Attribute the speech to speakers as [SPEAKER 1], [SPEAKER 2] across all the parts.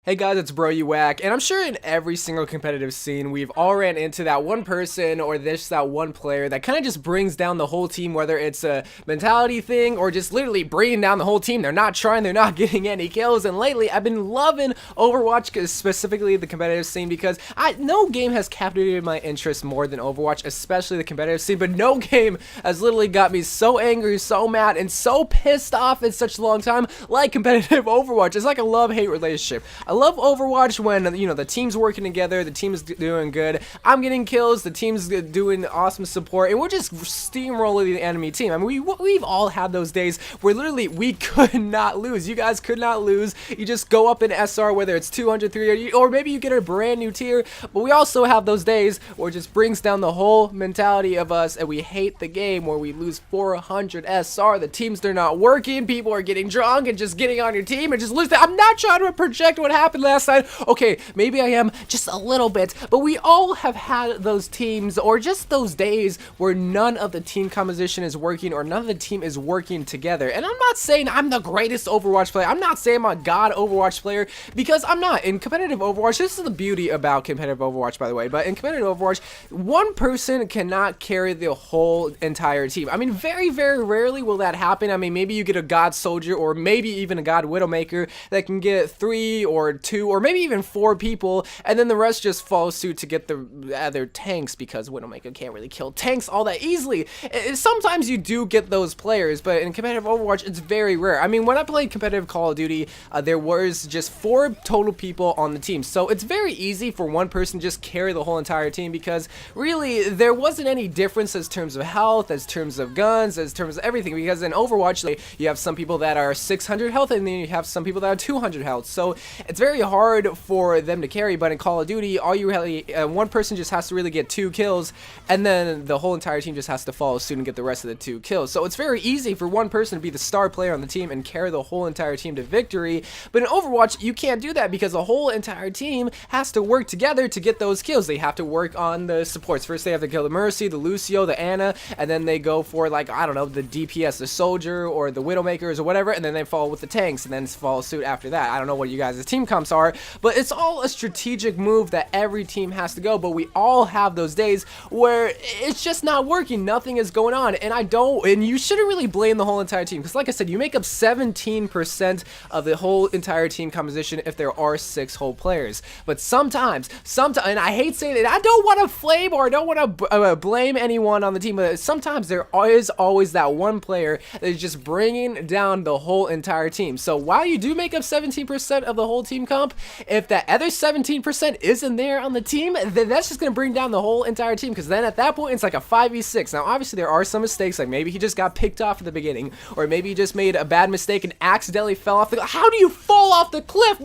[SPEAKER 1] Hey guys, it's Bro You WACK, and I'm sure in every single competitive scene we've all ran into that one person or that one player that kind of just brings down the whole team, whether it's a mentality thing or just literally bringing down the whole team. They're not trying, they're not getting any kills, and lately I've been loving Overwatch, specifically the competitive scene, because no game has captivated my interest more than Overwatch, especially the competitive scene, but no game has literally got me so angry, so mad, and so pissed off in such a long time like competitive Overwatch. It's like a love-hate relationship. I love Overwatch when, you know, the team's working together, the team's doing good, I'm getting kills, the team's doing awesome support, and we're just steamrolling the enemy team. I mean, we've all had those days where literally we could not lose. You guys could not lose. You just go up in SR, whether it's 200, 300, or maybe you get a brand new tier, but we also have those days where it just brings down the whole mentality of us, and we hate the game where we lose 400 SR, the teams, they're not working, people are getting drunk and just getting on your team and just losing. I'm not trying to project what happened last night. Okay, maybe I am just a little bit, but we all have had those teams or just those days where none of the team composition is working or none of the team is working together. And I'm not saying I'm the greatest Overwatch player. I'm not saying I'm a god Overwatch player, because I'm not. In competitive Overwatch, this is the beauty about competitive Overwatch, by the way, but in competitive Overwatch, one person cannot carry the whole entire team. I mean, very, very rarely will that happen. I mean, maybe you get a god soldier or maybe even a god widowmaker that can get 3 or 2 or maybe even 4 people, and then the rest just follow suit to get the other tanks, because widowmaker can't really kill tanks all that easily. Sometimes you do get those players, but in competitive Overwatch, it's very rare. I mean, when I played competitive Call of Duty, there was just 4 total people on the team, so it's very easy for one person to just carry the whole entire team, because really there wasn't any difference as terms of health, as terms of guns, as terms of everything, because in Overwatch, like, you have some people that are 600 health and then you have some people that are 200 health, so it's very hard for them to carry. But in Call of Duty, all you really one person just has to really get 2 kills, and then the whole entire team just has to follow suit and get the rest of the 2 kills. So it's very easy for one person to be the star player on the team and carry the whole entire team to victory. But in Overwatch, you can't do that, because the whole entire team has to work together to get those kills. They have to work on the supports. First they have to kill the Mercy, the Lucio, the Ana, and then they go for, like, I don't know, the DPS, the Soldier, or the Widowmakers or whatever, and then they follow with the tanks, and then follow suit after that. I don't know what you guys' team comps are, but it's all a strategic move that every team has to go. But we all have those days where it's just not working, nothing is going on, and you shouldn't really blame the whole entire team, because like I said, you make up 17% of the whole entire team composition if there are 6 whole players. But sometimes, and I hate saying it, I don't want to flame or I don't want to blame anyone on the team, but sometimes there is always that one player that is just bringing down the whole entire team. So while you do make up 17% of the whole team comp, if that other 17% isn't there on the team, then that's just going to bring down the whole entire team, because then at that point it's like a 5v6. Now obviously there are some mistakes, like maybe he just got picked off at the beginning, or maybe he just made a bad mistake and accidentally fell off the cliff. How do you fall off the cliff,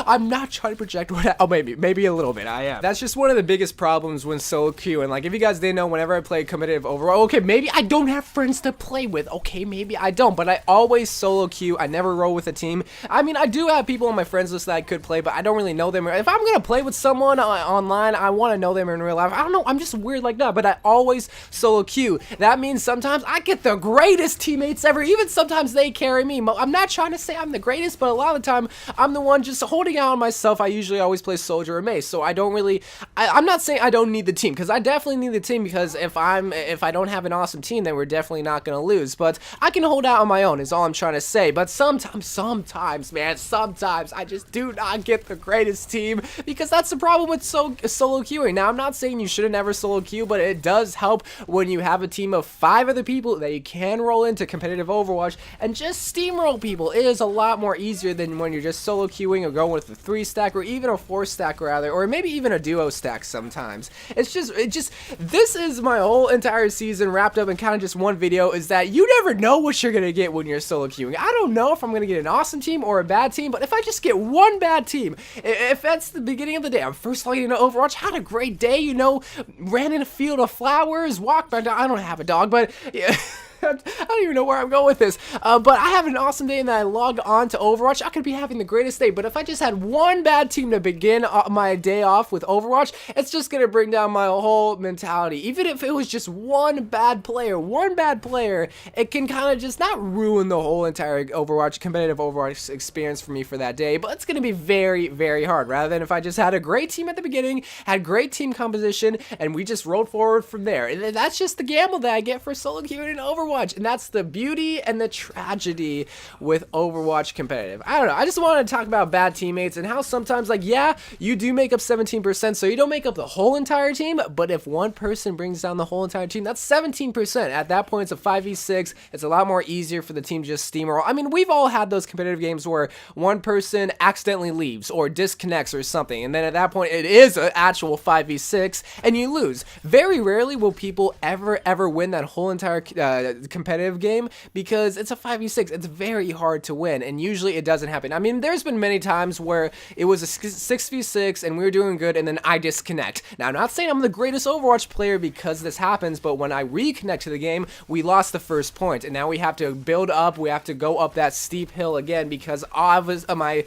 [SPEAKER 1] I'm not trying to project what maybe a little bit, I am. That's just one of the biggest problems when solo queue. And like, if you guys didn't know, whenever I play competitive Overwatch, okay, maybe I don't have friends to play with, okay, maybe I don't, but I always solo queue. I never roll with a team. I mean, I do have people on my friends list that I could play, but I don't really know them. If I'm gonna play with someone online, I want to know them in real life. I don't know, I'm just weird like that, but I always solo queue. That means sometimes I get the greatest teammates ever, even sometimes they carry me. I'm not trying to say I'm the greatest, but a lot of the time I'm the one just holding out on myself. I usually always play Soldier or Mace, so I don't really, I'm not saying I don't need the team, because I definitely need the team, because if I don't have an awesome team, then we're definitely not gonna lose. But I can hold out on my own is all I'm trying to say. But sometimes man, sometimes I just do not get the greatest team, because that's the problem with solo queuing. Now I'm not saying you shouldn't ever solo queue, but it does help when you have a team of 5 other people that you can roll into competitive Overwatch and just steamroll people. It is a lot more easier than when you're just solo queuing or going with a 3 stack or even a 4 stack rather, or maybe even a duo stack sometimes. This is my whole entire season wrapped up in kind of just one video, is that you never know what you're gonna get when you're solo queuing. I don't know if I'm gonna get an awesome team or a bad team, but if I just get one bad team, if that's the beginning of the day, I'm first logging into Overwatch, had a great day, you know, ran in a field of flowers, walked back down, I don't have a dog, but yeah. I don't even know where I'm going with this. But I have an awesome day and then I logged on to Overwatch. I could be having the greatest day, but if I just had one bad team to begin my day off with Overwatch, it's just going to bring down my whole mentality. Even if it was just one bad player, it can kind of just not ruin the whole entire competitive Overwatch experience for me for that day, but it's going to be very, very hard. Rather than if I just had a great team at the beginning, had great team composition, and we just rolled forward from there. And that's just the gamble that I get for solo queuing in Overwatch, and that's the beauty and the tragedy with Overwatch competitive. I don't know, I just wanted to talk about bad teammates and how sometimes, like, yeah, you do make up 17%, so you don't make up the whole entire team, but if one person brings down the whole entire team, that's 17%. At that point, it's a 5v6. It's a lot more easier for the team to just steamroll. I mean, we've all had those competitive games where one person accidentally leaves or disconnects or something, and then at that point, it is an actual 5v6, and you lose. Very rarely will people ever win that whole entire competitive game because it's a 5v6. It's very hard to win, and usually it doesn't happen. I mean, there's been many times where it was a 6v6 and we were doing good, and then I disconnect. Now, I'm not saying I'm the greatest Overwatch player because this happens, but when I reconnect to the game, we lost the first point, and now we have to build up. We have to go up that steep hill again because my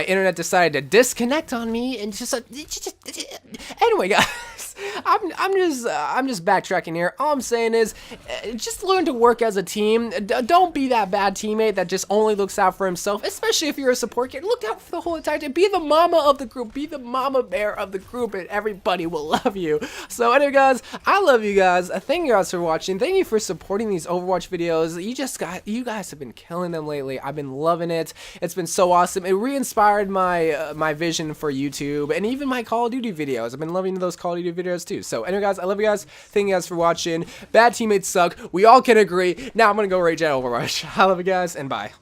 [SPEAKER 1] internet decided to disconnect on me, and just anyway, guys. I'm just backtracking here. All I'm saying is, just learn to work as a team. Don't be that bad teammate that just only looks out for himself, especially if you're a support kid. Look out for the whole entire team. Be the mama of the group. Be the mama bear of the group, and everybody will love you. So anyway, guys, I love you guys. Thank you guys for watching. Thank you for supporting these Overwatch videos. You guys have been killing them lately. I've been loving it. It's been so awesome. It re-inspired my vision for YouTube and even my Call of Duty videos. I've been loving those Call of Duty videos too. So anyway, guys, I love you guys. Thank you guys for watching. Bad teammates suck. We all can agree. Now I'm gonna go rage at Overwatch. I love you guys, and bye.